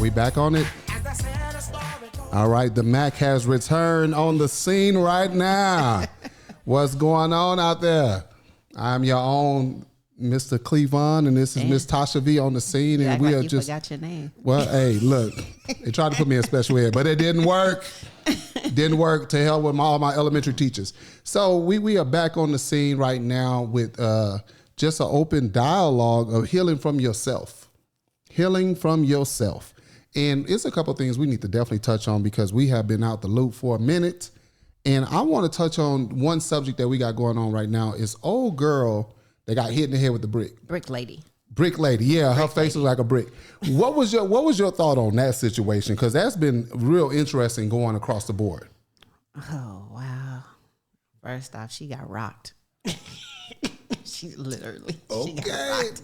we back on it? All right, the Mac has returned on the scene right now. What's going on out there? I'm your own Mr. Clevonne, and this is Miss Tosha V on the scene, and we are you just forgot your name. Well, hey, look, they tried to put me in special ed, but it didn't work. Didn't work. To hell with all my elementary teachers. So we are back on the scene right now with just an open dialogue of healing from yourself. Healing from yourself. And it's a couple of things we need to definitely touch on because we have been out the loop for a minute. And I want to touch on one subject that we got going on right now is old girl that got hit in the head with the brick. Brick lady. Brick lady, yeah, her face was like a brick. What was your thought on that situation? Because that's been real interesting going across the board. Oh wow! First off, she got rocked. She literally she got rocked.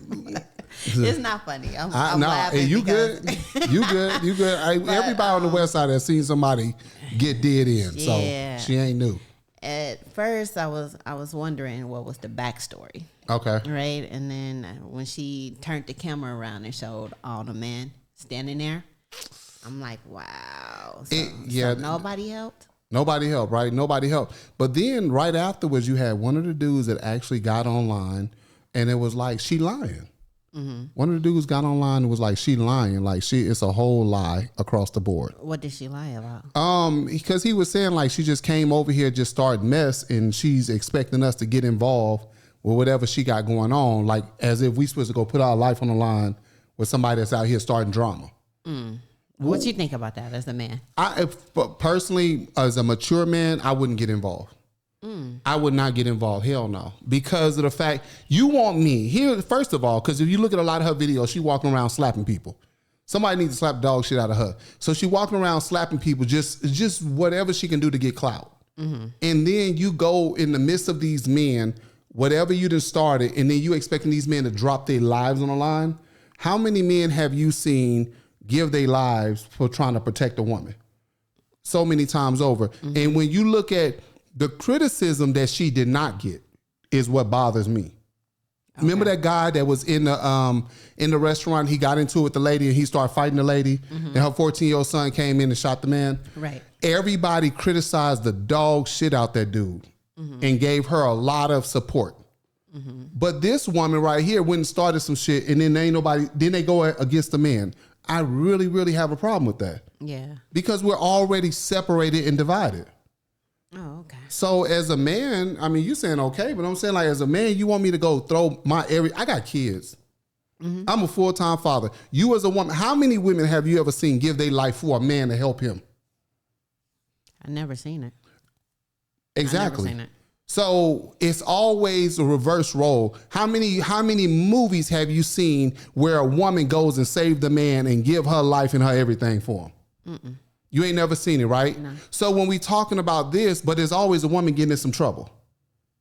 It's not funny. I'm laughing. Hey, you good? You good? You good? Everybody on the west side has seen somebody get dead in, so she ain't new. At first, I was wondering what was the backstory. Okay. Right, and then when she turned the camera around and showed all the men standing there, I'm like, wow. So nobody helped. Nobody helped, right? Nobody helped. But then right afterwards, you had one of the dudes that actually got online, and it was like she lying. Mm-hmm. One of the dudes got online and was like, she lying, like it's a whole lie across the board. What did she lie about? Because he was saying like she just came over here, just started mess, and she's expecting us to get involved with whatever she got going on, like as if we supposed to go put our life on the line with somebody that's out here starting drama. What you think about that as a man? Personally, as a mature man, I wouldn't get involved. I would not get involved. Hell no. Because of the fact you want me here, first of all, because if you look at a lot of her videos, she walking around slapping people. Somebody needs to slap dog shit out of her. So she walking around slapping people, just whatever she can do to get clout. Mm-hmm. And then you go in the midst of these men, whatever you done started, and then you expecting these men to drop their lives on the line. How many men have you seen give their lives for trying to protect a woman? So many times over. Mm-hmm. And when you look at the criticism that she did not get is what bothers me. Okay. Remember that guy that was in the restaurant? He got into it with the lady and he started fighting the lady, and her 14-year-old son came in and shot the man. Right. Everybody criticized the dog shit out that dude and gave her a lot of support. Mm-hmm. But this woman right here went and started some shit, and then they go against the man. I really, really have a problem with that. Yeah. Because we're already separated and divided. Oh, okay. So as a man, I mean, you saying okay, but I'm saying like as a man, you want me to go throw I got kids. Mm-hmm. I'm a full-time father. You as a woman, how many women have you ever seen give their life for a man to help him? I've never seen it. Exactly. I've never seen it. So it's always a reverse role. How many movies have you seen where a woman goes and save the man and give her life and her everything for him? Mm-mm. You ain't never seen it, right? No. So when we talking about this, but there's always a woman getting in some trouble.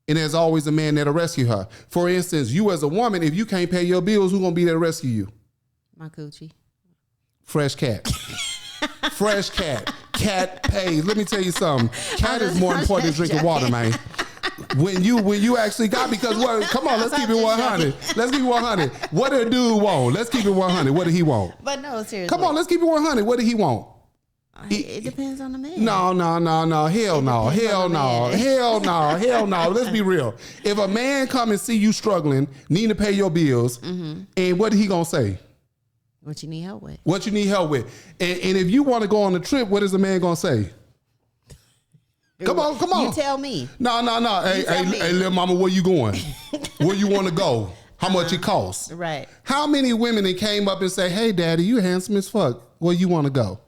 And there's always a man that'll rescue her. For instance, you as a woman, if you can't pay your bills, who's going to be there to rescue you? My coochie. Fresh cat. Fresh cat. Cat pays. Let me tell you something. Cat is more important than drinking water, man. When you actually got, because what? Come on, let's keep it 100. Let's keep it 100. What did a dude want? Let's keep it 100. What did he want? But no, seriously. Come on, let's keep it 100. What did he want? It depends on the man. No. Hell no. Let's be real. If a man come and see you struggling, needing to pay your bills, and what he gonna say? What you need help with? What you need help with? And if you want to go on the trip, what is the man gonna say? Come on. You tell me. No. Hey, little mama, where you going? Where you want to go? How much it costs? Right. How many women that came up and say, hey, daddy, you handsome as fuck. Where you want to go?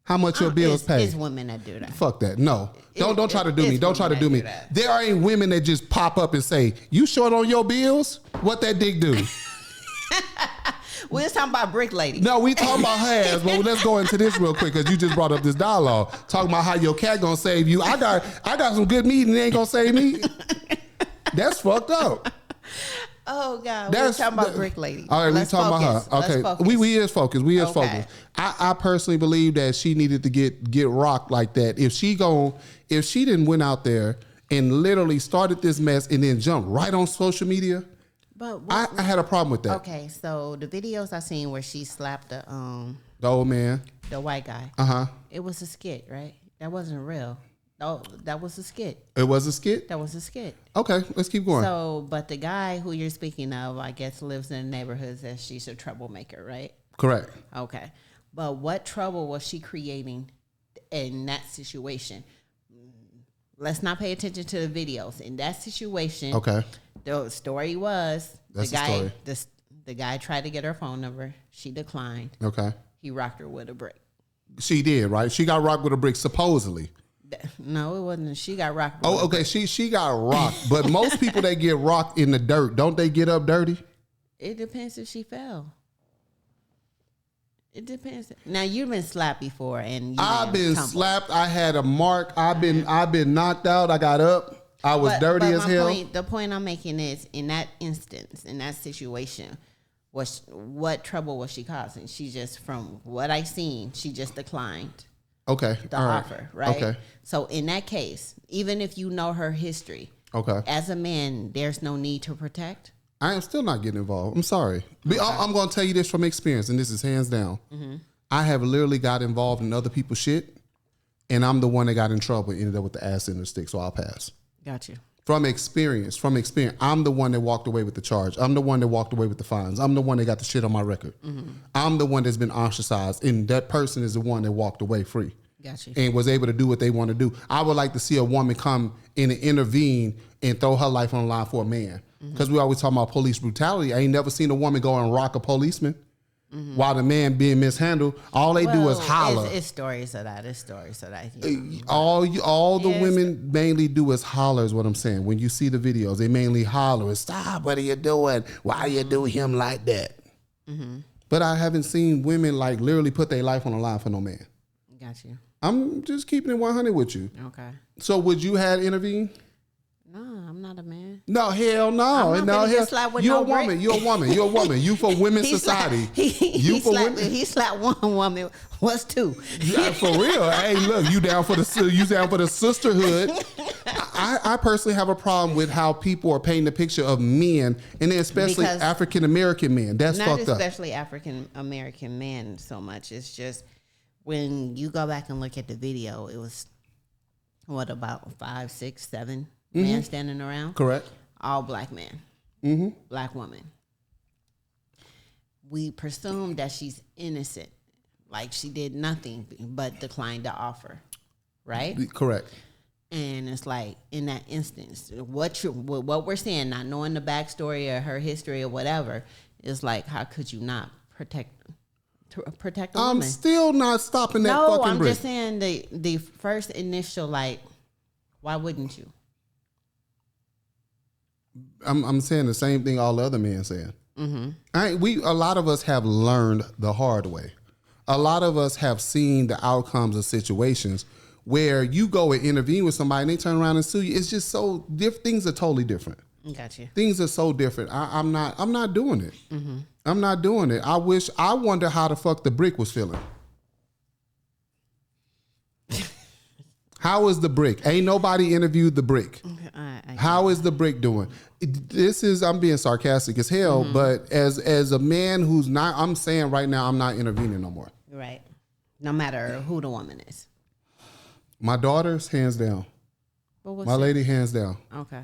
How much your bills pay? It's women that do that. Fuck that. No. Don't try to do me. Don't try to do me. There ain't women that just pop up and say, you short on your bills? What that dick do? We're just talking about brick lady. No, we talking about her ass, but let's go into this real quick because you just brought up this dialogue. Talking about how your cat gonna save you. I got some good meat and it ain't gonna save me. That's fucked up. Oh God, we're talking about brick lady. All right, we talking about her. Okay, we is focused. We is focused. I personally believe that she needed to get rocked like that. If she didn't went out there and literally started this mess and then jumped right on social media. But I had a problem with that. Okay, so the videos I seen where she slapped the old man, the white guy. It was a skit, right? That wasn't real. Oh, that was a skit. It was a skit? That was a skit. Okay, let's keep going. So, but the guy who you're speaking of, I guess, lives in the neighborhood that she's a troublemaker, right? Correct. Okay. But what trouble was she creating in that situation? Let's not pay attention to the videos. In that situation, okay, the story was That's the guy. the story. The guy tried to get her phone number. She declined. Okay. He rocked her with a brick. She did, right? She got rocked with a brick, supposedly. No, it wasn't. She got rocked. With Oh, okay. She got rocked, but most people that get rocked in the dirt, don't they get up dirty? It depends if she fell. It depends. Now you've been slapped before, and I've been slapped. I had a mark. I've been knocked out. I got up. I was dirty as hell. The point I'm making is, in that instance, in that situation, what trouble was she causing? She just, from what I seen, she just declined. Okay. The offer, right? Okay. So in that case, even if you know her history, okay, as a man, there's no need to protect. I am still not getting involved. I'm sorry. Okay. I'm going to tell you this from experience, and this is hands down. Mm-hmm. I have literally got involved in other people's shit, and I'm the one that got in trouble and ended up with the ass in the stick, so I'll pass. Got you. From experience, I'm the one that walked away with the charge. I'm the one that walked away with the fines. I'm the one that got the shit on my record. Mm-hmm. I'm the one that's been ostracized, and that person is the one that walked away free. Got you. And was able to do what they want to do. I would like to see a woman come in and intervene and throw her life on the line for a man. Because we always talk about police brutality. I ain't never seen a woman go and rock a policeman while the man being mishandled. All they do is holler. It's stories of that. All the women mainly do is holler is what I'm saying. When you see the videos, they mainly holler. Stop, what are you doing? Why you do him like that? Mm-hmm. But I haven't seen women like literally put their life on the line for no man. Got you. I'm just keeping it 100 with you. Okay. So would you have intervened? No, I'm not a man. No, hell no. You're a woman. You're a woman. You're a woman. You for women's society. He slapped one woman. What's two? For real. Hey, look, you down for the sisterhood. I personally have a problem with how people are painting the picture of men, and then especially African American men. That's fucked up. Not especially African American men so much. It's just when you go back and look at the video, it was about 5, 6, 7 men standing around. Correct. All black men. Black woman. We presume that she's innocent, like she did nothing but declined the offer, right? Correct. And it's like, in that instance, what we're saying, not knowing the backstory or her history or whatever, is like, how could you not protect a woman? I'm still not stopping that fucking brick. No, I'm just saying the first initial, like, why wouldn't you? I'm saying the same thing all the other men saying. A lot of us have learned the hard way. A lot of us have seen the outcomes of situations where you go and intervene with somebody and they turn around and sue you. It's just so different. Things are totally different. Got you. Things are so different. I'm not doing it. I'm not doing it. I wonder how the fuck the brick was feeling. How is the brick? Ain't nobody interviewed the brick. How is the brick doing? I'm being sarcastic as hell, but as a man who's not, I'm saying right now, I'm not intervening no more. Right. No matter who the woman is. My daughters, hands down. My lady, hands down. Okay.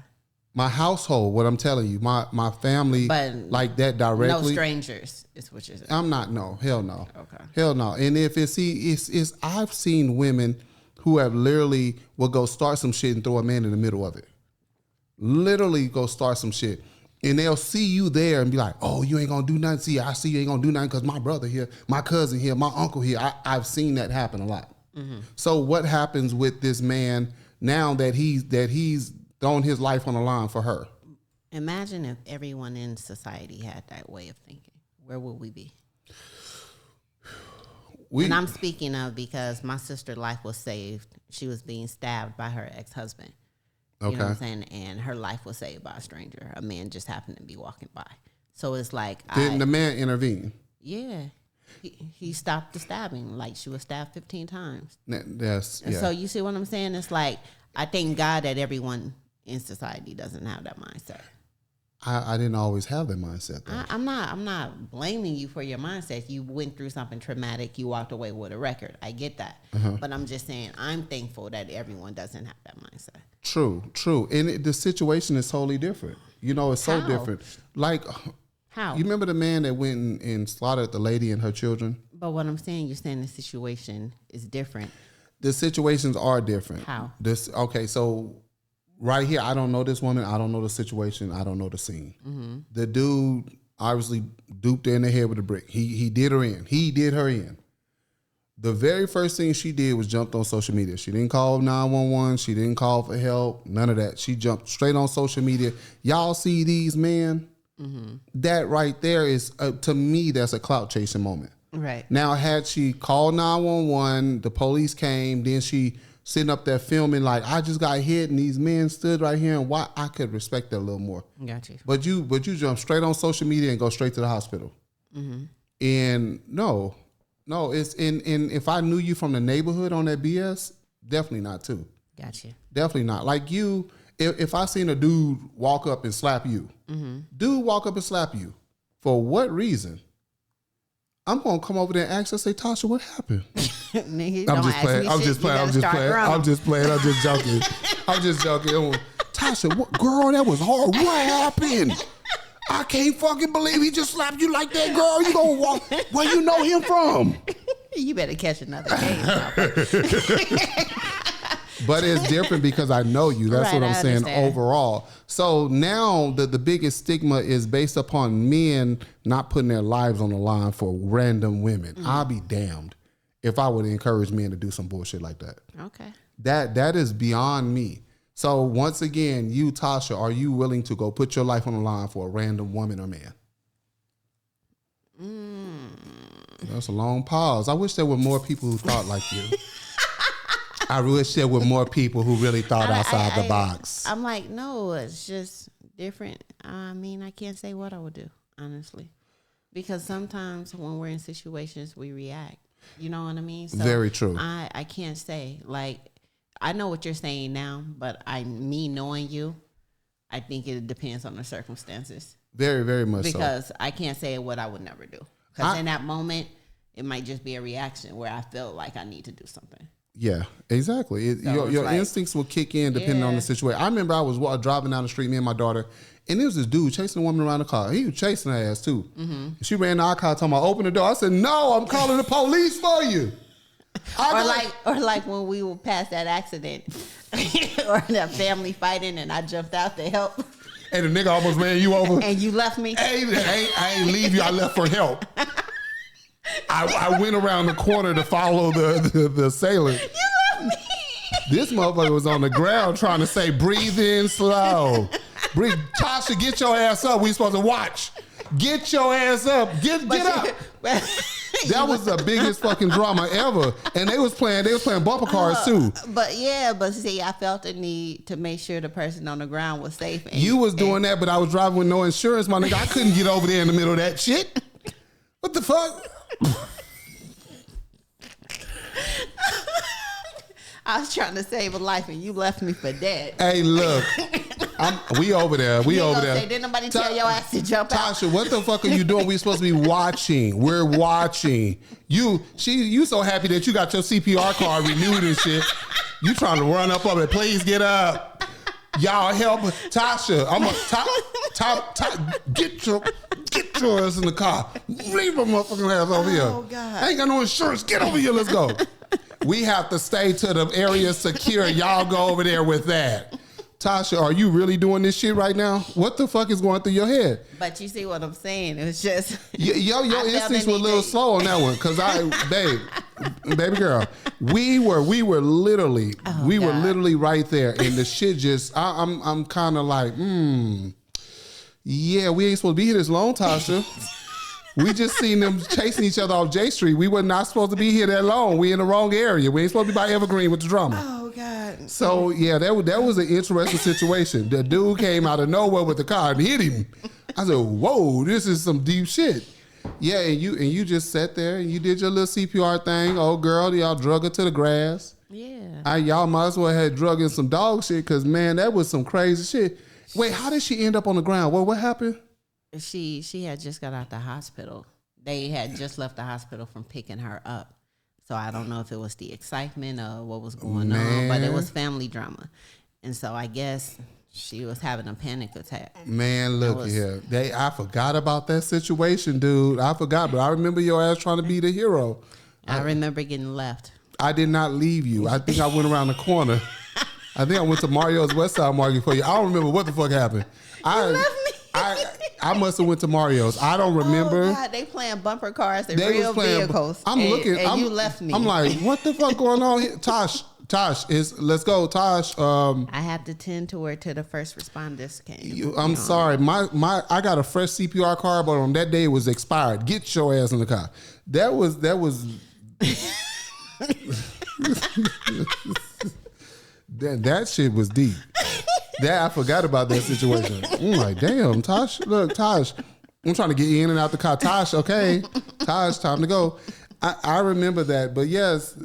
My household, what I'm telling you, my family, but like that directly. No strangers is what you're saying. I'm not, no, hell no. Okay. Hell no. And if it's I've seen women who have literally will go start some shit and throw a man in the middle of it. Literally go start some shit. And they'll see you there and be like, oh, you ain't gonna do nothing. See, I see you ain't gonna do nothing because my brother here, my cousin here, my uncle here. I've seen that happen a lot. So what happens with this man now that he's thrown his life on the line for her? Imagine if everyone in society had that way of thinking. Where would we be? And I'm speaking of because my sister's life was saved. She was being stabbed by her ex-husband. You know what I'm saying? And her life was saved by a stranger. A man just happened to be walking by. So it's like... Didn't the man intervene? Yeah. He stopped the stabbing. Like, she was stabbed 15 times. Yes. Yeah. So you see what I'm saying? It's like, I thank God that everyone in society doesn't have that mindset. I didn't always have that mindset, though. I'm not blaming you for your mindset. You went through something traumatic. You walked away with a record. I get that. But I'm just saying, I'm thankful that everyone doesn't have that mindset. True. And the situation is totally different. You know, it's so different. Like, how? You remember the man that went and slaughtered the lady and her children? But what I'm saying, you're saying the situation is different. The situations are different. How? Okay, so right here, I don't know this woman. I don't know the situation. I don't know the scene. Mm-hmm. The dude obviously duped her in the head with a brick. He did her in. He did her in. The very first thing she did was jumped on social media. She didn't call 911. She didn't call for help. None of that. She jumped straight on social media. Y'all see these men? Mm-hmm. That right there is, to me, that's a clout chasing moment. Right. Now, had she called 911, the police came, then she sitting up there filming like, I just got hit and these men stood right here, and why, I could respect that a little more. Got you. But you jump straight on social media and go straight to the hospital. Mm-hmm. And no, it's in if I knew you from the neighborhood on that BS, definitely not too. Got you. Definitely not. Like you, if I seen a dude walk up and slap you, dude walk up and slap you, for what reason? I'm gonna come over there and ask her, say, Tasha, what happened? I'm just joking. Tasha, what, girl, that was hard. What happened? I can't fucking believe he just slapped you like that, girl. You gonna walk? Where you know him from? You better catch another game. But it's different because I know you. That's what I'm saying overall. So now the biggest stigma is based upon men not putting their lives on the line for random women. I'll be damned if I would encourage men to do some bullshit like that. Okay. That is beyond me. So once again, you, Tasha, are you willing to go put your life on the line for a random woman or man? That's a long pause. I wish there were more people who thought like you. I wish there were more people who really thought outside the box. I'm like, no, it's just different. I mean, I can't say what I would do, honestly. Because sometimes when we're in situations, we react. You know what I mean? So very true. I can't say. Like, I know what you're saying now, but me knowing you, I think it depends on the circumstances. Very, very much because I can't say what I would never do. Because in that moment, it might just be a reaction where I feel like I need to do something. Yeah, exactly. Your like, instincts will kick in depending on the situation. I remember I was driving down the street, me and my daughter, and there was this dude chasing a woman around the car. He was chasing her ass too. Mm-hmm. She ran to our car talking about, open the door. I said, no, I'm calling the police for you. Or like when we were past that accident or that family fighting and I jumped out to help. And the nigga almost ran you over. And you left me. I ain't leave you. I left for help. I went around the corner to follow the assailant. You left me. This motherfucker was on the ground trying to say, breathe in slow. Breathe. Tasha, get your ass up. We supposed to watch. Get your ass up. Get up. That was the biggest fucking drama ever. And they was playing bumper cars too. But see, I felt the need to make sure the person on the ground was safe. You was doing that, but I was driving with no insurance, my nigga. I couldn't get over there in the middle of that shit. What the fuck? I was trying to save a life and you left me for dead. Hey, look. We over there. We over there. Say, didn't nobody tell your ass to jump out? Tasha, what the fuck are you doing? We supposed to be watching. We're watching. You so happy that you got your CPR card renewed and shit. You trying to run up on it. Please get up. Y'all help Tasha. I'm a get your ass in the car. Leave my motherfucking ass over here. Oh God. I ain't got no insurance. Get over here. Let's go. We have to stay to the area secure. Y'all go over there with that. Tasha, are you really doing this shit right now? What the fuck is going through your head? But you see what I'm saying? It was just your instincts were a little slow on that one because baby girl, we were literally right there, and the shit just I'm kind of like, yeah, we ain't supposed to be here this long, Tasha. We just seen them chasing each other off J Street. We were not supposed to be here that long. We in the wrong area. We ain't supposed to be by Evergreen with the drama. Oh God. So yeah, that was an interesting situation. The dude came out of nowhere with the car and hit him. I said, whoa, this is some deep shit. Yeah, and you just sat there and you did your little CPR thing. Oh girl, y'all drug her to the grass. Yeah. Y'all might as well have drug in some dog shit because man, that was some crazy shit. Wait, how did she end up on the ground? What happened? She had just got out the hospital. They had just left the hospital from picking her up. So I don't know if it was the excitement or what was going on, but it was family drama. And so I guess she was having a panic attack. Man, look here. I forgot about that situation, dude. I forgot, but I remember your ass trying to be the hero. I remember getting left. I did not leave you. I think I went around the corner. I think I went to Mario's West Side Market for you. I don't remember what the fuck happened. You left me. I must have went to Mario's. I don't remember. Oh God, they playing bumper cars and real vehicles. You left me. I'm like, what the fuck going on here? Tosh, let's go, Tosh. I had to tend to her till the first responders came. I'm sorry. I got a fresh CPR card, but on that day it was expired. Get your ass in the car. That was that shit was deep. I forgot about that situation. I'm like, damn, Tosh. Look, Tosh, I'm trying to get you in and out the car. Tosh, okay. Tosh, time to go. I remember that. But yes,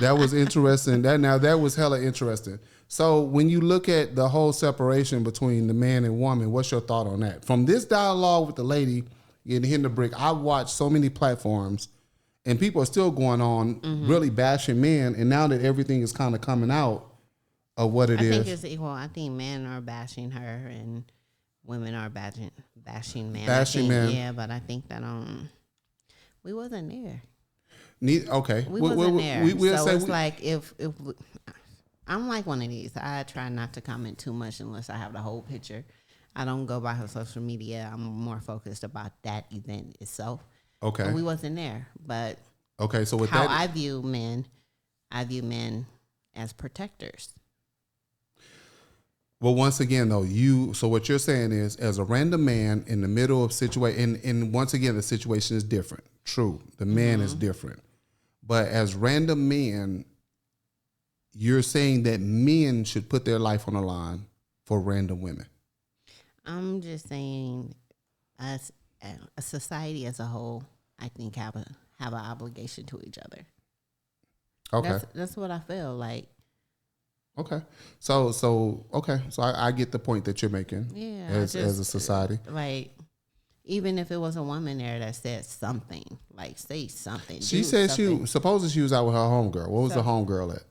that was interesting. That was hella interesting. So when you look at the whole separation between the man and woman, what's your thought on that? From this dialogue with the lady getting hit in the brick, I watched so many platforms and people are still going on really bashing men. And now that everything is kind of coming out, of what it is. I think it's equal. I think men are bashing her and women are bashing men. Men. Yeah, but I think that we wasn't there. Okay. We wasn't there. So it's like if I'm like one of these. I try not to comment too much unless I have the whole picture. I don't go by her social media. I'm more focused about that event itself. Okay. And we wasn't there. But okay, so with I view men as protectors. Well, once again, though, so what you're saying is, as a random man in the middle of situation, and once again, the situation is different. True. The man is different. But as random men, you're saying that men should put their life on the line for random women. I'm just saying, us, a society as a whole, I think have an obligation to each other. Okay. That's what I feel like. Okay. So I get the point that you're making. Yeah. As a society. Like, even if it was a woman there that said something, like say something. She said supposedly she was out with her homegirl. What was the homegirl at?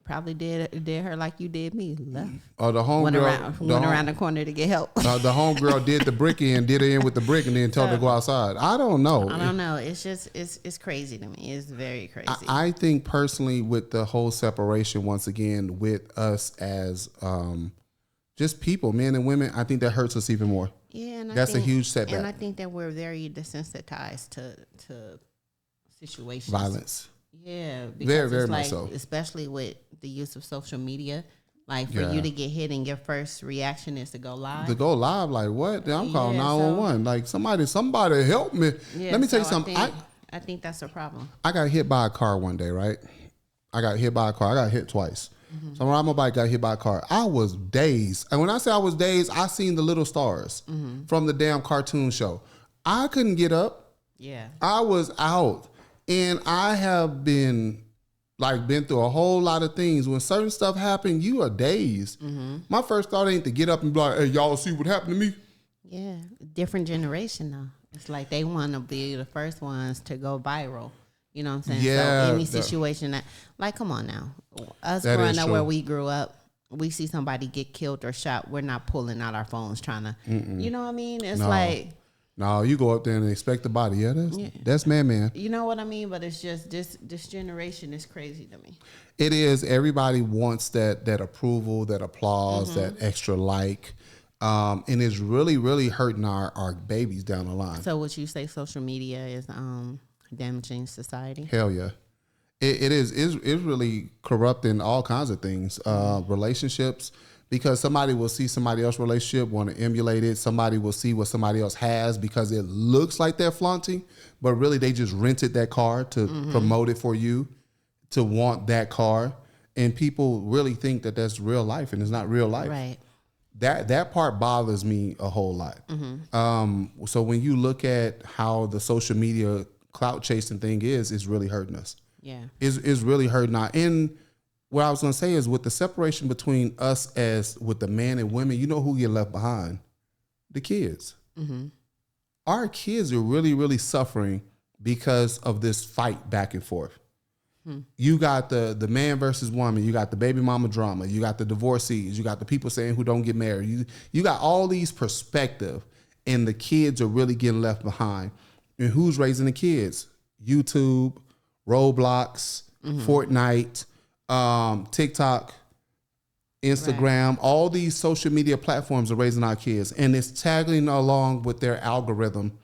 Probably did her like you did me. Left. Oh, the homegirl went around the corner to get help. The homegirl did the brick did her in with the brick, and then told her to go outside. I don't know. It's just it's crazy to me. It's very crazy. I think personally, with the whole separation, once again, with us as just people, men and women, I think that hurts us even more. Yeah, and that's a huge setback. And I think that we're very desensitized to situations, violence. Yeah, because very, very much much so. Especially with the use of social media, like for you to get hit and your first reaction is to go live. To go live, like what? I'm calling 911. Like somebody help me. Yeah, let me tell you something. I think that's a problem. I got hit by a car one day, right? I got hit twice. So when my bike got hit by a car, I was dazed. And when I say I was dazed, I seen the little stars from the damn cartoon show. I couldn't get up. Yeah, I was out. And I have been through a whole lot of things. When certain stuff happen, you are dazed. My first thought ain't to get up and be like, hey, y'all see what happened to me? Yeah, different generation though. It's like they want to be the first ones to go viral. You know what I'm saying? Yeah. So any situation come on now. Us growing up where we grew up, we see somebody get killed or shot, we're not pulling out our phones trying to, you know what I mean? It's like... No, you go up there and expect the body. Yeah, that's man. You know what I mean? But it's just this generation is crazy to me. It is. Everybody wants that approval, that applause, that extra like. And it's really, really hurting our babies down the line. So would you say social media is damaging society? Hell yeah. It is. It's really corrupting all kinds of things. Relationships. Because somebody will see somebody else's relationship, want to emulate it. Somebody will see what somebody else has because it looks like they're flaunting, but really they just rented that car to promote it for you, to want that car. And people really think that that's real life, and it's not real life. Right. That part bothers me a whole lot. So when you look at how the social media clout chasing thing is, it's really hurting us. Yeah. It's really hurting our what I was going to say is with the separation between us as with the man and women, you know who get left behind? The kids. Mm-hmm. Our kids are really, really suffering because of this fight back and forth. You got the man versus woman. You got the baby mama drama. You got the divorcees. You got the people saying who don't get married. You got all these perspective, and the kids are really getting left behind. And who's raising the kids? YouTube, Roblox, Fortnite, TikTok, Instagram. Right. All these social media platforms are raising our kids, and it's tagging along with their algorithm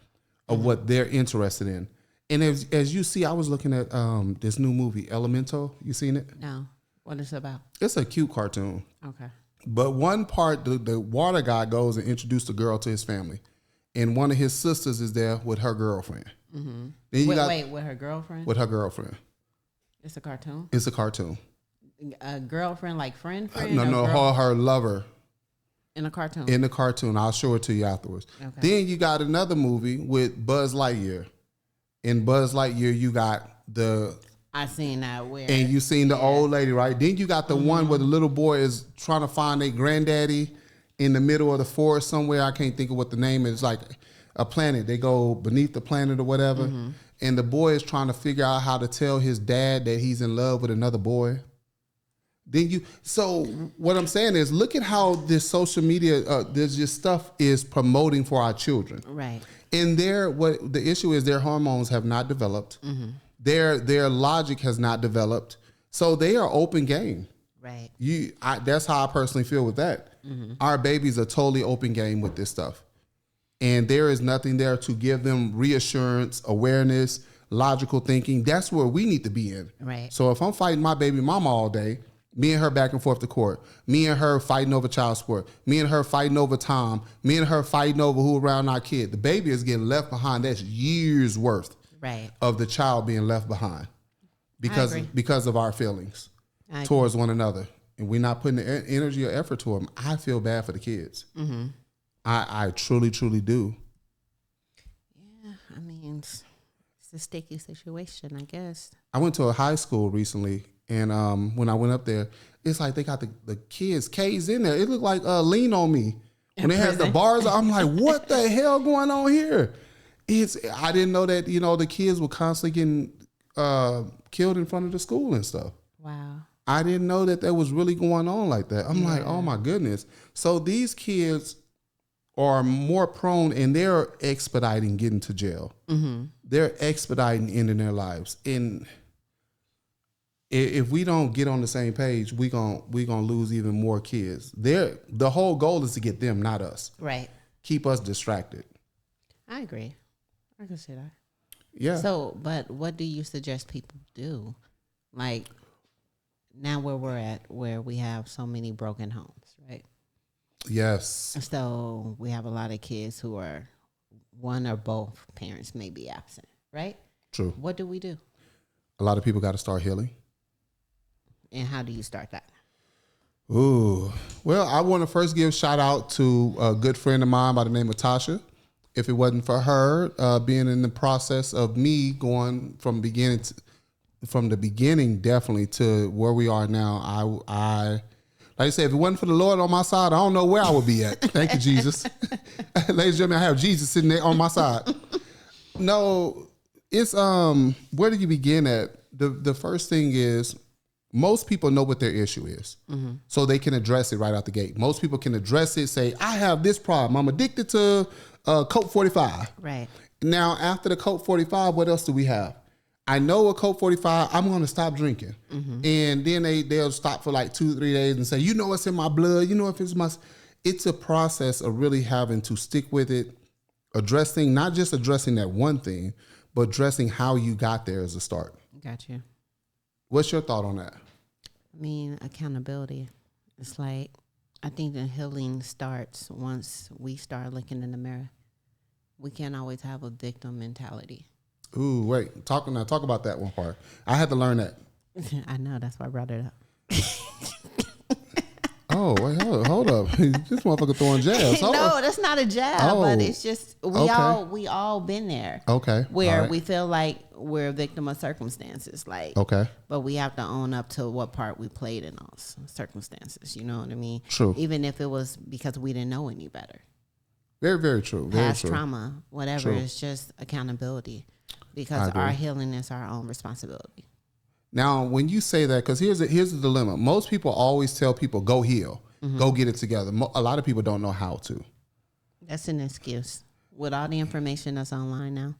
of what they're interested in. And as you see, I was looking at this new movie, Elemental. You seen it? No. What is it about? It's a cute cartoon. Okay. But one part, the water guy goes and introduces the girl to his family. And one of his sisters is there with her girlfriend. Mm-hmm. Wait, with her girlfriend? With her girlfriend. It's a cartoon? It's a cartoon. A girlfriend, like friend? No, her lover. In a cartoon? In the cartoon. I'll show it to you afterwards. Okay. Then you got another movie with Buzz Lightyear. In Buzz Lightyear, you got I seen that where. And you seen the old lady, right? Then you got the one where the little boy is trying to find their granddaddy in the middle of the forest somewhere. I can't think of what the name is. It's like a planet. They go beneath the planet or whatever. Mm-hmm. And the boy is trying to figure out how to tell his dad that he's in love with another boy. So what I'm saying is, look at how this social media, this just stuff is promoting for our children. Right. And what the issue is, their hormones have not developed. Mm-hmm. Their logic has not developed. So they are open game. Right. That's how I personally feel with that. Mm-hmm. Our babies are totally open game with this stuff. And there is nothing there to give them reassurance, awareness, logical thinking. That's where we need to be in. Right. So if I'm fighting my baby mama all day, me and her back and forth to court, me and her fighting over child support, me and her fighting over Tom, me and her fighting over who around our kid, the baby is getting left behind. That's years worth of the child being left behind because of our feelings towards one another. And we're not putting the energy or effort to them. I feel bad for the kids. Mm-hmm. I truly, truly do. Yeah, I mean, it's a sticky situation, I guess. I went to a high school recently. And when I went up there, it's like they got the kids' K's in there. It looked like Lean on Me. When they had the bars, I'm like, what the hell going on here? I didn't know that, the kids were constantly getting killed in front of the school and stuff. Wow. I didn't know that was really going on like that. I'm like, oh my goodness. So these kids are more prone, and they're expediting getting to jail. Mm-hmm. They're expediting ending their lives. And if we don't get on the same page, we gonna lose even more kids. The whole goal is to get them, not us. Right. Keep us distracted. I agree. I can see that. Yeah. So, but what do you suggest people do? Like now where we're at, where we have so many broken homes, right? Yes. So we have a lot of kids who are one or both parents may be absent, right? True. What do we do? A lot of people got to start healing. And how do you start that? Ooh. Well, I want to first give a shout out to a good friend of mine by the name of Tasha. If it wasn't for her being in the process of me going from the beginning definitely to where we are now, I like I said, if it wasn't for the Lord on my side, I don't know where I would be at. Thank you, Jesus. Ladies and gentlemen, I have Jesus sitting there on my side. No, it's where do you begin at? The first thing is, most people know what their issue is, so they can address it right out the gate. Most people can address it, say, I have this problem. I'm addicted to Coke 45. Right. Now, after the Coke 45, what else do we have? I know a Coke 45, I'm going to stop drinking. Mm-hmm. And then they'll stop for like 2-3 days and say, what's in my blood? If it's my... It's a process of really having to stick with it, not just addressing that one thing, but addressing how you got there as a start. Got you. What's your thought on that? I mean, accountability. It's like, I think the healing starts once we start looking in the mirror. We can't always have a victim mentality. Ooh, wait. Talk about that one part. I had to learn that. I know. That's why I brought it up. Oh, wait, hold up. This motherfucker throwing jabs. No, that's not a jab, but it's just we all been there. Okay. Where we feel like we're a victim of circumstances. Like, okay. But we have to own up to what part we played in those circumstances. You know what I mean? True. Even if it was because we didn't know any better. Very, very true. Very Past true. trauma, whatever, True. it's just accountability. Because our healing is our own responsibility. Now, when you say that, because here's the dilemma. Most people always tell people, go heal. Go get it together. A lot of people don't know how to. That's an excuse. With all the information that's online now.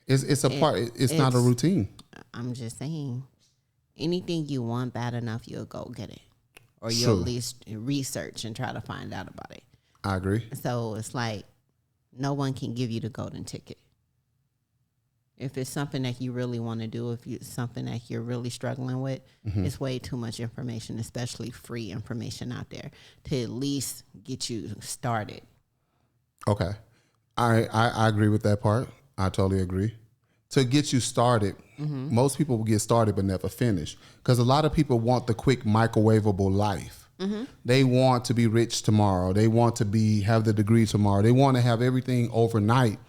It's not a routine. I'm just saying, anything you want bad enough, you'll go get it. Or you'll at least research and try to find out about it. I agree. So it's like, no one can give you the golden ticket. If it's something that you really want to do, if it's something that you're really struggling with, it's way too much information, especially free information out there, to at least get you started. Okay. I agree with that part. I totally agree. To get you started, most people will get started but never finish. Because a lot of people want the quick microwavable life. They want to be rich tomorrow. They want to have the degree tomorrow. They want to have everything overnight,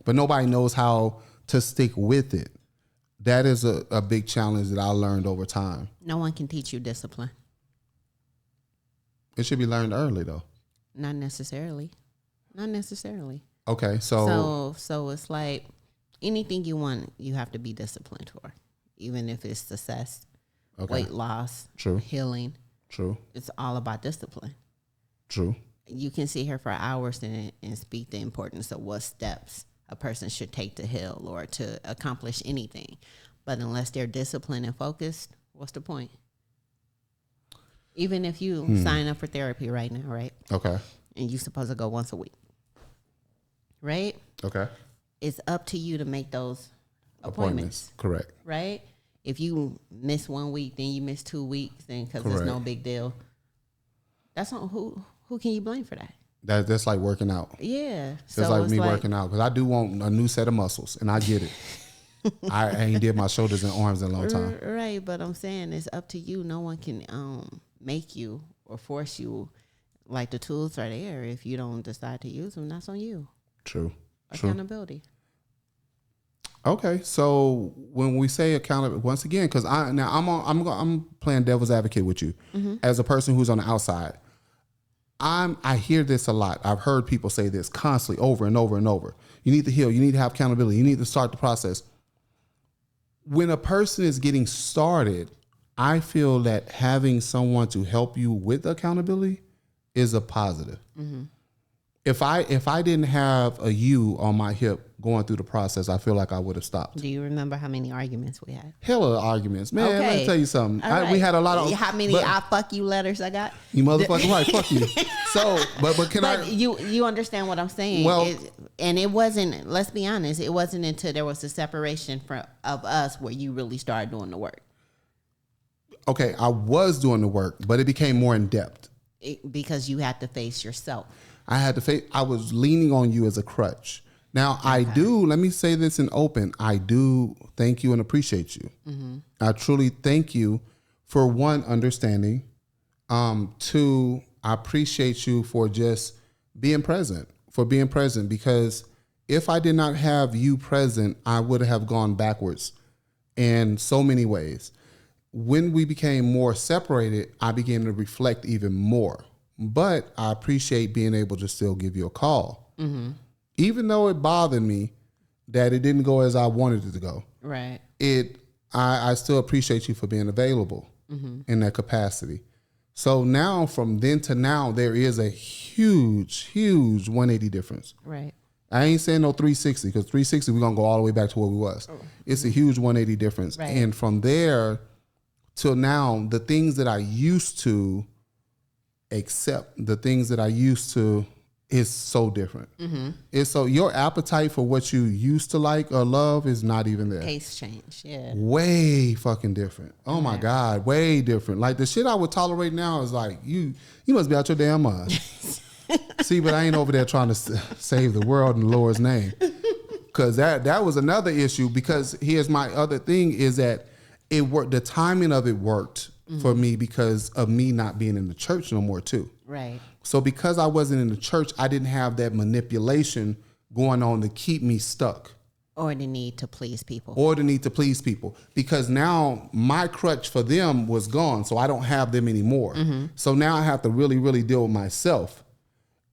but nobody knows how to stick with it. That is a big challenge that I learned over time. No one can teach you discipline. It should be learned early, though. Not necessarily. Okay, so it's like anything you want, you have to be disciplined for, even if it's success, weight loss, healing. True. It's all about discipline. True. You can sit here for hours and speak the importance of what steps a person should take to heal or to accomplish anything. But unless they're disciplined and focused, what's the point? Even if you sign up for therapy right now, right? Okay. And you're supposed to go once a week, right? Okay. It's up to you to make those appointments. Correct. Right? If you miss 1 week, then you miss 2 weeks, then because it's no big deal. That's not who can you blame for that? That's like working out. Yeah. That's like me working out, because I do want a new set of muscles, and I get it. I ain't did my shoulders and arms in a long time. Right, but I'm saying it's up to you. No one can make you or force you. Like, the tools are there. If you don't decide to use them, that's on you. True. Accountability. Okay, so when we say accountability, once again, because I'm playing devil's advocate with you as a person who's on the outside. I hear this a lot. I've heard people say this constantly, over and over and over. You need to heal. You need to have accountability. You need to start the process. When a person is getting started, I feel that having someone to help you with accountability is a positive. If I didn't have a you on my hip going through the process, I feel like I would have stopped. Do you remember how many arguments we had? Hella arguments, man. Okay. Let me tell you something. Right. We had a lot of. How many "I fuck you" letters I got? You motherfucking right. Fuck you. So, but you understand what I'm saying? Well, and it wasn't. Let's be honest. It wasn't until there was a separation of us where you really started doing the work. Okay, I was doing the work, but it became more in depth. Because you had to face yourself. I was leaning on you as a crutch. Now, okay. Let me say this in open. I do thank you and appreciate you. I truly thank you for, one, understanding. Two, I appreciate you for just being present, because if I did not have you present, I would have gone backwards in so many ways. When we became more separated, I began to reflect even more. But I appreciate being able to still give you a call. Even though it bothered me that it didn't go as I wanted it to go. Right. I still appreciate you for being available in that capacity. So now, from then to now, there is a huge 180 difference. Right. I ain't saying no 360, because 360, we're going to go all the way back to where we was. It's a huge 180 difference. Right. And from there till now, the things that I used to accept, the things that I used to, is so different. It's so, your appetite for what you used to like or love is not even there. Taste change, yeah. Way fucking different. Oh my God, way different. Like, the shit I would tolerate now is like, you must be out your damn mind. See, but I ain't over there trying to save the world in the Lord's name. Because that was another issue, because here's my other thing is that it worked. The timing of it worked for me because of me not being in the church no more too. Right. So because I wasn't in the church, I didn't have that manipulation going on to keep me stuck. Or the need to please people. Because now my crutch for them was gone. So I don't have them anymore. So now I have to really, really deal with myself.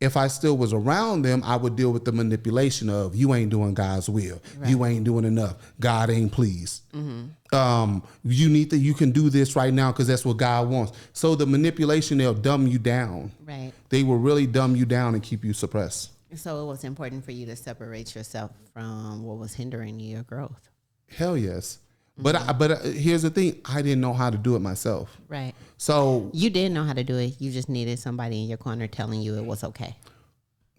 If I still was around them, I would deal with the manipulation of you ain't doing God's will. Right. You ain't doing enough. God ain't pleased. You can do this right now because that's what God wants. So the manipulation, they'll dumb you down. Right. They will really dumb you down and keep you suppressed. So it was important for you to separate yourself from what was hindering your growth. Hell yes. But here's the thing. I didn't know how to do it myself. Right. So you didn't know how to do it. You just needed somebody in your corner telling you it was okay.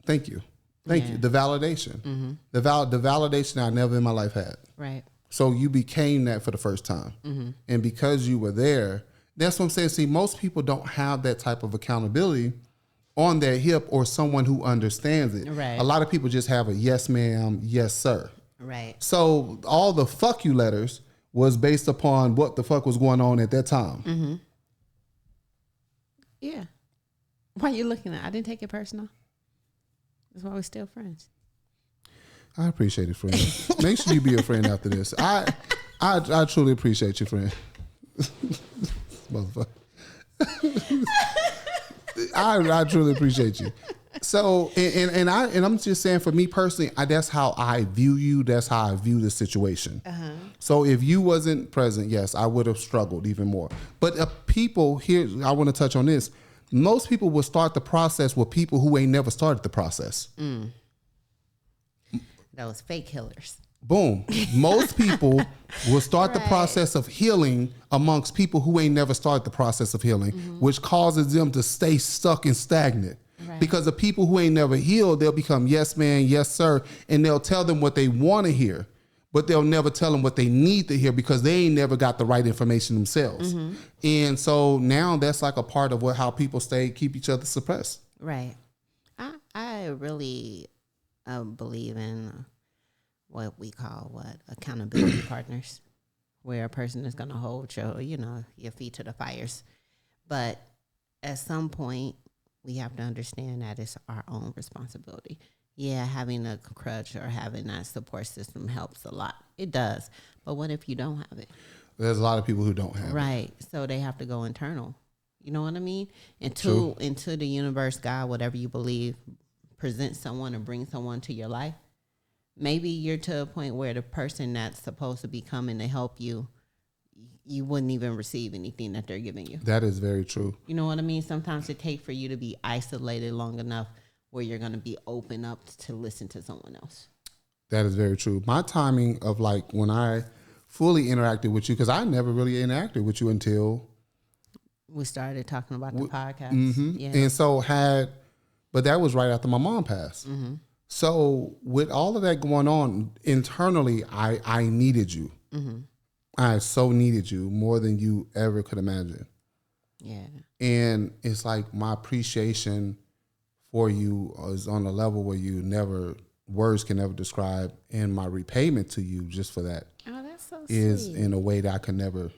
Thank you. Thank you. The validation. The validation I never in my life had. Right. So you became that for the first time. And because you were there, that's what I'm saying. See, most people don't have that type of accountability on their hip or someone who understands it. Right. A lot of people just have a yes, ma'am, yes, sir. Right. So all the fuck you letters was based upon what the fuck was going on at that time. Yeah. Why are you looking at? I didn't take it personal. That's why we're still friends. I appreciate it, friend. Make sure you be a friend after this. I truly appreciate you, friend. Motherfucker. I truly appreciate you. So, and I'm just saying, for me personally, that's how I view you. That's how I view the situation. So if you wasn't present, yes, I would have struggled even more. But people here, I want to touch on this. Most people will start the process with people who ain't never started the process. Those fake healers. Boom. Most people will start the process of healing amongst people who ain't never started the process of healing, which causes them to stay stuck and stagnant. Right. Because the people who ain't never healed, they'll become yes, man, yes, sir, and they'll tell them what they want to hear, but they'll never tell them what they need to hear because they ain't never got the right information themselves. And so now that's like a part of how people keep each other suppressed. Right. I really believe in what we call accountability partners, where a person is going to hold your feet to the fires. But at some point, we have to understand that it's our own responsibility. Yeah, having a crutch or having that support system helps a lot. It does. But what if you don't have it? There's a lot of people who don't have it. Right. So they have to go internal. You know what I mean? Into the universe, God, whatever you believe, present someone or bring someone to your life. Maybe you're to a point where the person that's supposed to be coming to help you, you wouldn't even receive anything that they're giving you. That is very true. You know what I mean? Sometimes it takes for you to be isolated long enough where you're going to be open up to listen to someone else. That is very true. My timing of when I fully interacted with you, because I never really interacted with you until we started talking about the podcast. Yeah. And so but that was right after my mom passed. So with all of that going on internally, I needed you. I so needed you more than you ever could imagine. Yeah. And it's like my appreciation for you is on a level where words can never describe. And my repayment to you just for that is in a way that I can never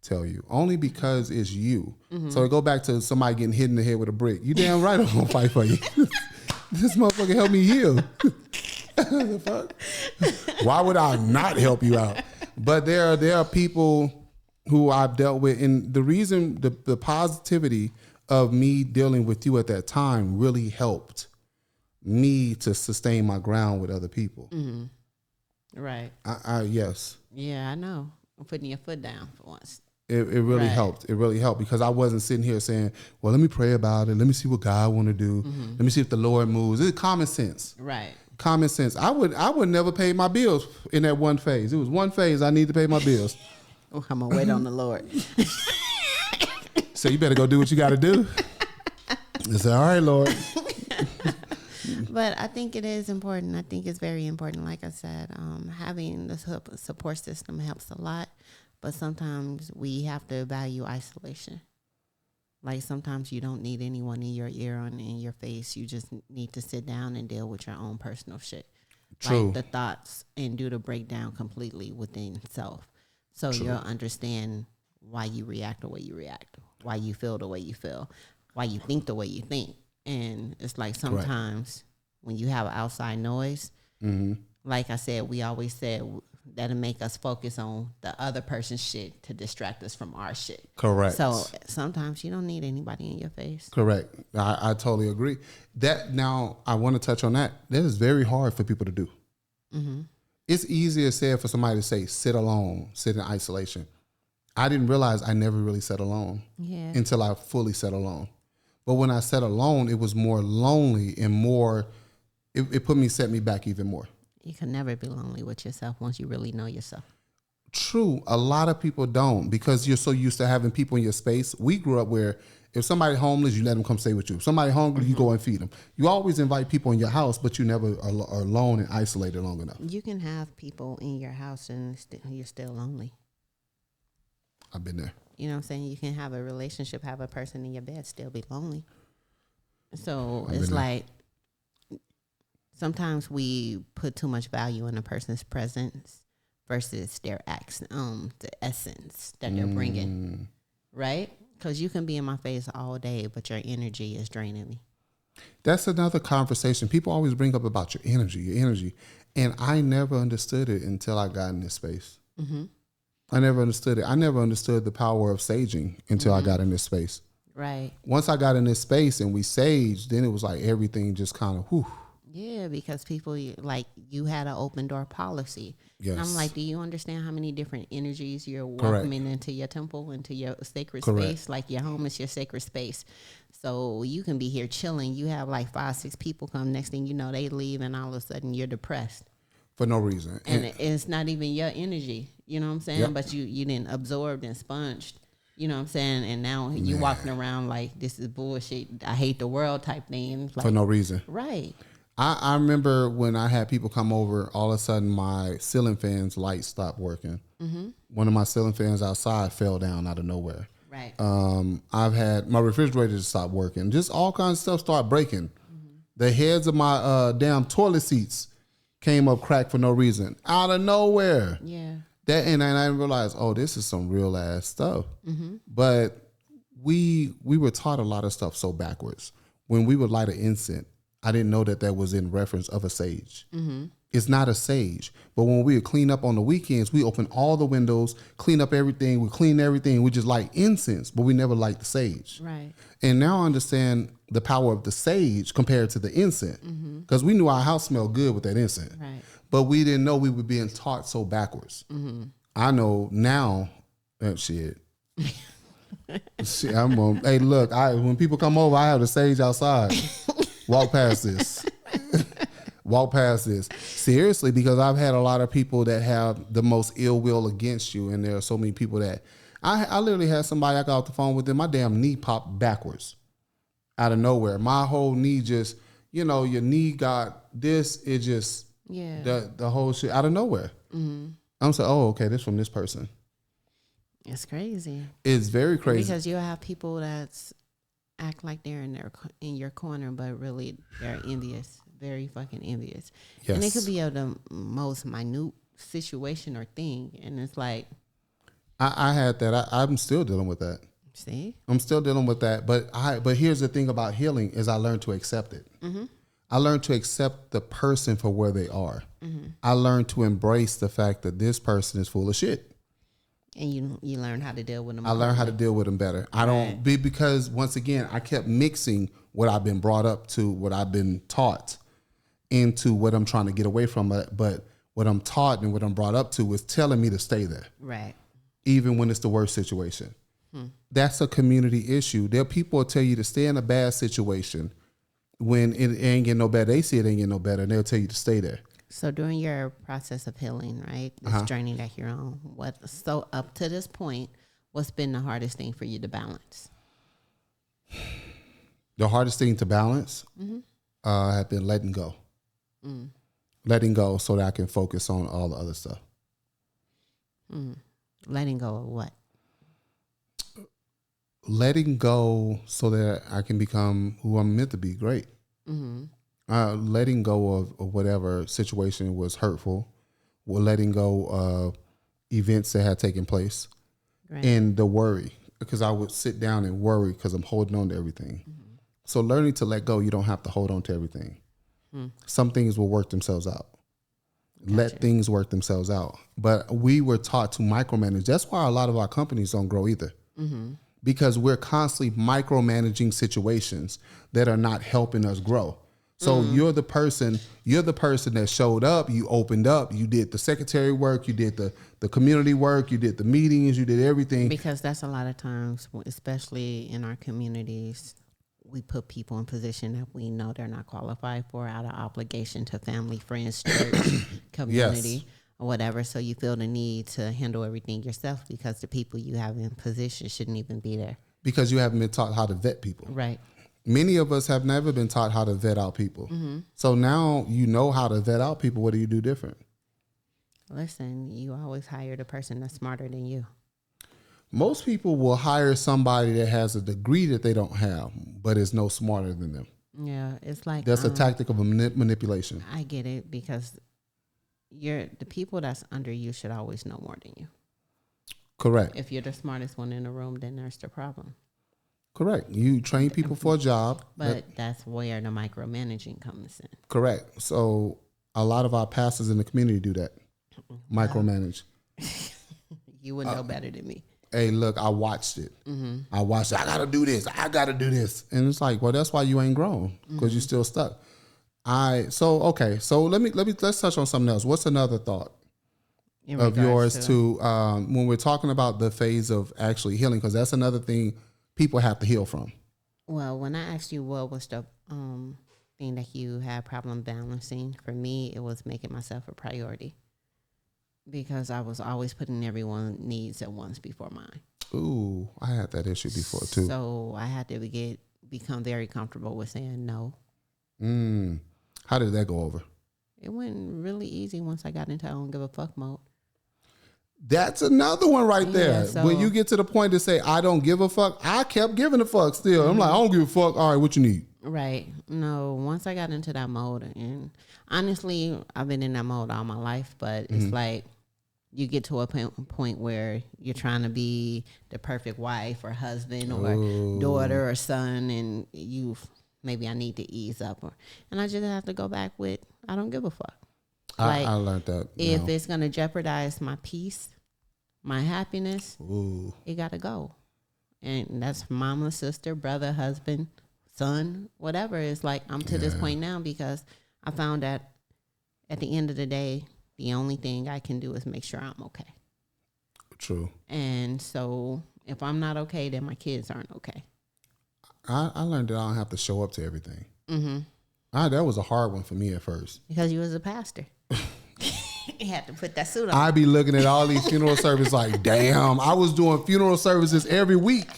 tell you. Only because it's you. So I go back to somebody getting hit in the head with a brick. You damn right I'm going to fight for you. This motherfucker helped me heal. The fuck? Why would I not help you out? But there are people who I've dealt with, and the reason the positivity of me dealing with you at that time really helped me to sustain my ground with other people. Right. Yes. Yeah, I know. I'm putting your foot down for once. It really helped. It really helped because I wasn't sitting here saying, well, let me pray about it. Let me see what God want to do. Let me see if the Lord moves. It's common sense. Right. Common sense. I would never pay my bills in that one phase. It was one phase I need to pay my bills. Oh, I'm going to wait on the Lord. So you better go do what you got to do. I said, all right, Lord. But I think it is important. I think it's very important. Like I said, having the support system helps a lot. But sometimes we have to value isolation. Like sometimes you don't need anyone in your ear or in your face. You just need to sit down and deal with your own personal shit. True. Like the thoughts and do the breakdown completely within self. So you'll understand why you react the way you react, why you feel the way you feel, why you think the way you think. And it's like sometimes when you have outside noise, like I said, we always said that'll make us focus on the other person's shit to distract us from our shit. Correct. So sometimes you don't need anybody in your face. Correct. I totally agree. That now I want to touch on that. That is very hard for people to do. It's easier said for somebody to say, sit alone, sit in isolation. I didn't realize I never really sat alone until I fully sat alone. But when I sat alone, it was more lonely and more, it set me back even more. You can never be lonely with yourself once you really know yourself. True. A lot of people don't because you're so used to having people in your space. We grew up where if somebody's homeless, you let them come stay with you. If somebody's hungry, you go and feed them. You always invite people in your house, but you never are alone and isolated long enough. You can have people in your house and you're still lonely. I've been there. You know what I'm saying? You can have a relationship, have a person in your bed, still be lonely. So it's like sometimes we put too much value in a person's presence versus their acts, the essence that they're bringing, right? Because you can be in my face all day, but your energy is draining me. That's another conversation. People always bring up about your energy. And I never understood it until I got in this space. I never understood it. I never understood the power of saging until I got in this space. Right. Once I got in this space and we saged, then it was like everything just kind of whew. Yeah, because people, like, you had an open door policy. Yes. And I'm like, do you understand how many different energies you're welcoming into your temple, into your sacred space? Like, your home is your sacred space. So you can be here chilling. You have like 5, 6 people come. Next thing you know, they leave, and all of a sudden you're depressed. For no reason. And it's not even your energy. You know what I'm saying? Yep. But you didn't absorbed and sponged. You know what I'm saying? And now you walking around like this is bullshit. I hate the world type thing. Like, for no reason. Right. I remember when I had people come over, all of a sudden my ceiling fan's light stopped working. One of my ceiling fans outside fell down out of nowhere. Right. I've had my refrigerator just stopped working. Just all kinds of stuff started breaking. The heads of my damn toilet seats came up cracked for no reason. Out of nowhere. Yeah. And I realized, oh, this is some real ass stuff. But we were taught a lot of stuff so backwards. When we would light an incense, I didn't know that was in reference of a sage. It's not a sage. But when we would clean up on the weekends, we open all the windows, clean up everything. We clean everything. We just light incense, but we never light the sage. Right. And now I understand the power of the sage compared to the incense. Because we knew our house smelled good with that incense. Right. But we didn't know we were being taught so backwards. I know now, shit. Shit, hey, look, when people come over, I have the sage outside. Walk past this. Walk past this. Seriously, because I've had a lot of people that have the most ill will against you, and there are so many people that I literally had somebody I got off the phone with them. My damn knee popped backwards out of nowhere. My whole knee just, your knee got this. It just the whole shit out of nowhere. I'm saying, oh, okay, this from this person. It's crazy. It's very crazy because you have people that's act like they're in your corner, but really they're envious, very fucking envious. Yes. And it could be of the most minute situation or thing, and it's like I had that. I'm still dealing with that. See, I'm still dealing with that. But here's the thing about healing is I learned to accept it. I learned to accept the person for where they are. I learned to embrace the fact that this person is full of shit. And you learn how to deal with them. I learned how to deal with them better. I don't because once again, I kept mixing what I've been brought up to, what I've been taught, into what I'm trying to get away from. But what I'm taught and what I'm brought up to is telling me to stay there. Right. Even when it's the worst situation. That's a community issue. There are people will tell you to stay in a bad situation when it ain't getting no better. They see it ain't getting no better, and they'll tell you to stay there. So during your process of healing, right, this journey that you're on, so up to this point, what's been the hardest thing for you to balance? The hardest thing to balance have been letting go. Letting go so that I can focus on all the other stuff. Letting go of what? Letting go so that I can become who I'm meant to be, great. Letting go of whatever situation was hurtful, or letting go of events that had taken place, and the worry, because I would sit down and worry because I'm holding on to everything. So learning to let go, you don't have to hold on to everything. Some things will work themselves out. Let things work themselves out. But we were taught to micromanage. That's why a lot of our companies don't grow either. Because we're constantly micromanaging situations that are not helping us grow. So you're the person that showed up, you opened up, you did the secretary work, you did the community work, you did the meetings, you did everything. Because that's a lot of times, especially in our communities, we put people in position that we know they're not qualified for out of obligation to family, friends, church, community, or whatever. So you feel the need to handle everything yourself because the people you have in position shouldn't even be there. Because you haven't been taught how to vet people. Right. Many of us have never been taught how to vet out people. So now you know how to vet out people. What do you do different? Listen, you always hire the person that's smarter than you. Most people will hire somebody that has a degree that they don't have, but is no smarter than them. Yeah, it's like That's a tactic of a manipulation. I get it, because the people that's under you should always know more than you. Correct. If you're the smartest one in the room, then there's the problem. Correct. You train people for a job. But that's where the micromanaging comes in. Correct. So a lot of our pastors in the community do that. Micromanage. You would know better than me. Hey, look, I watched it. I watched it. I got to do this. I got to do this. And it's like, well, that's why you ain't grown, because you're still stuck. So let's touch on something else. What's another thought of yours to when we're talking about the phase of actually healing? Because that's another thing people have to heal from. Well, when I asked you what was the thing that you had problem balancing, for me, it was making myself a priority, because I was always putting everyone's needs at once before mine. Ooh, I had that issue before too. So I had to become very comfortable with saying no. How did that go over? It went really easy once I got into I don't give a fuck mode. That's another one right there. So, when you get to the point to say, I don't give a fuck, I kept giving a fuck still. I'm like, I don't give a fuck. All right, what you need? Right. No, once I got into that mode, and honestly, I've been in that mode all my life, but it's like you get to a point where you're trying to be the perfect wife or husband or daughter or son, and maybe I need to ease up. And I just have to go back with, I don't give a fuck. I learned that. If it's going to jeopardize my peace, my happiness, it got to go. And that's mama, sister, brother, husband, son, whatever. It's like I'm to this point now because I found that at the end of the day, the only thing I can do is make sure I'm okay. True. And so if I'm not okay, then my kids aren't okay. I learned that I don't have to show up to everything. That was a hard one for me at first. Because you was a pastor. You had to put that suit on. I be looking at all these funeral services like, damn, I was doing funeral services every week.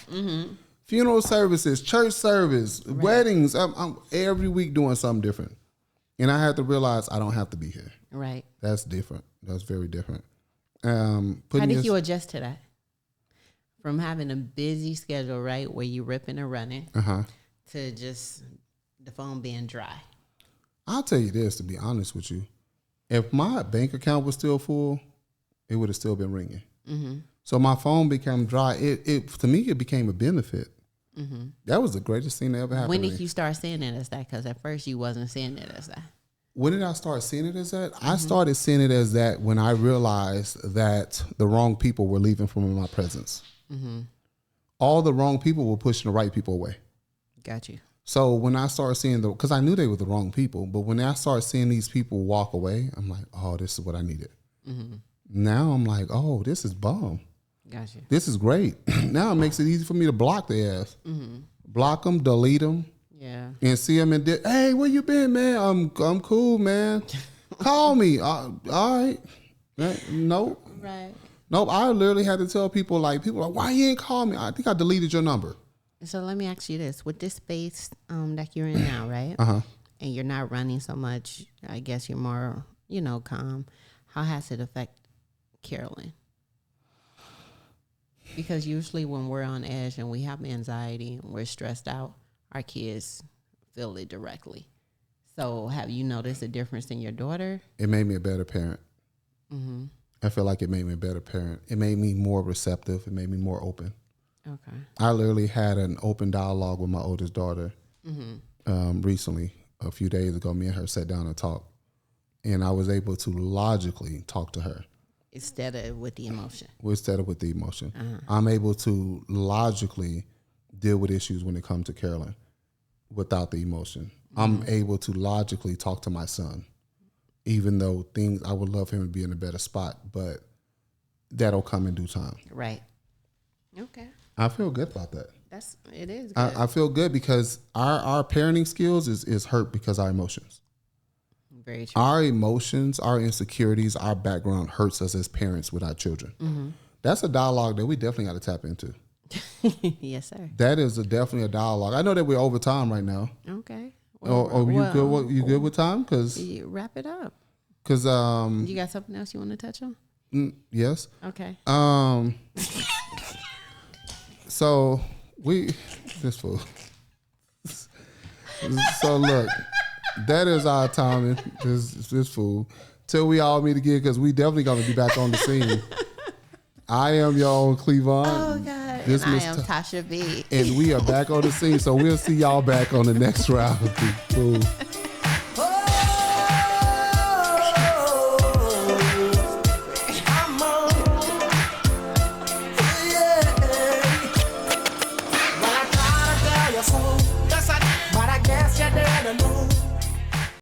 Funeral services, church service, weddings. I'm every week doing something different. And I had to realize I don't have to be here. Right. That's different. That's very different. How did you adjust to that? From having a busy schedule, right, where you ripping and running, to just the phone being dry. I'll tell you this, to be honest with you. If my bank account was still full, it would have still been ringing. So my phone became dry. It to me, it became a benefit. That was the greatest thing that ever happened. When did you start seeing it as that? Because at first you wasn't seeing it as that. When did I start seeing it as that? I started seeing it as that when I realized that the wrong people were leaving from my presence. All the wrong people were pushing the right people away. Got you. So when I started seeing because I knew they were the wrong people, but when I started seeing these people walk away, I'm like, oh, this is what I needed. Now I'm like, oh, this is bomb. Got you. This is great. Now it makes it easy for me to block their ass. Block them, delete them. Yeah. And see them and hey, where you been, man? I'm cool, man. Call me. All right. Nope. Right. Nope. I literally had to tell people like, why you ain't call me? I think I deleted your number. So let me ask you this: with this space that you're in now, right? And you're not running so much. I guess you're more, calm. How has it affected Carolyn? Because usually when we're on edge and we have anxiety and we're stressed out, our kids feel it directly. So have you noticed a difference in your daughter? It made me a better parent. I feel like it made me a better parent. It made me more receptive. It made me more open. Okay. I literally had an open dialogue with my oldest daughter recently. A few days ago, me and her sat down and talked. And I was able to logically talk to her. Instead of with the emotion. I'm able to logically deal with issues when it comes to Carolyn without the emotion. I'm able to logically talk to my son, even though I would love him to be in a better spot, but that'll come in due time. Right. Okay. I feel good about that. It is good. I feel good because our parenting skills is hurt because our emotions. Very true. Our emotions, our insecurities, our background hurts us as parents with our children. Mm-hmm. That's a dialogue that we definitely got to tap into. Yes, sir. That is definitely a dialogue. I know that we're over time right now. Okay. You good with time? Cause wrap it up. Cause you got something else you want to touch on? Yes. Okay. So this fool. So look, that is our timing. This fool. Till we all meet again, because we definitely gonna be back on the scene. I am your own Clevonne. Oh God. And I am Tosha V. And we are back on the scene. So we'll see y'all back on the next round. Fool.